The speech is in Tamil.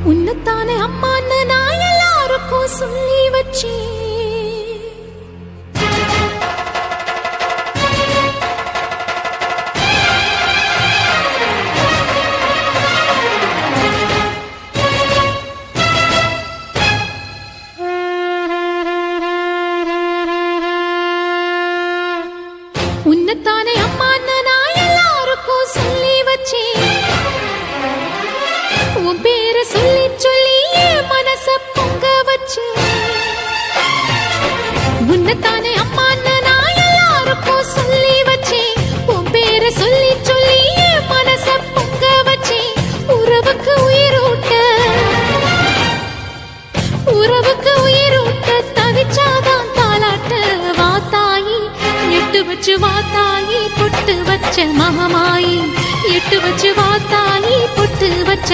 உன்னத்தானே அம்மான்னு நான் எல்லாருக்கும் சொல்லி வச்சேன். உன்னத்தானே அம்மான்னு நான் எல்லாருக்கும் சொல்லி வச்சேன். உன் பேரை சொல்லி சொல்லி என் மனச பொங்க வச்சு. உன்னத்தானே அம்மான்னு நான் எல்லாருக்கும் சொல்லி வச்சேன். உன் பேரை சொல்லி சொல்லி என் மனச பொங்க வச்சேன். உறவுக்கு உயிரூட்ட தவிச்சாதான் தாலாட்ட. வாத்தாயி எட்டு வச்சு வாத்தாயி பொட்டு வச்ச மகமாயி. எட்டு வச்சு வாத்தாயி பொட்டு வச்ச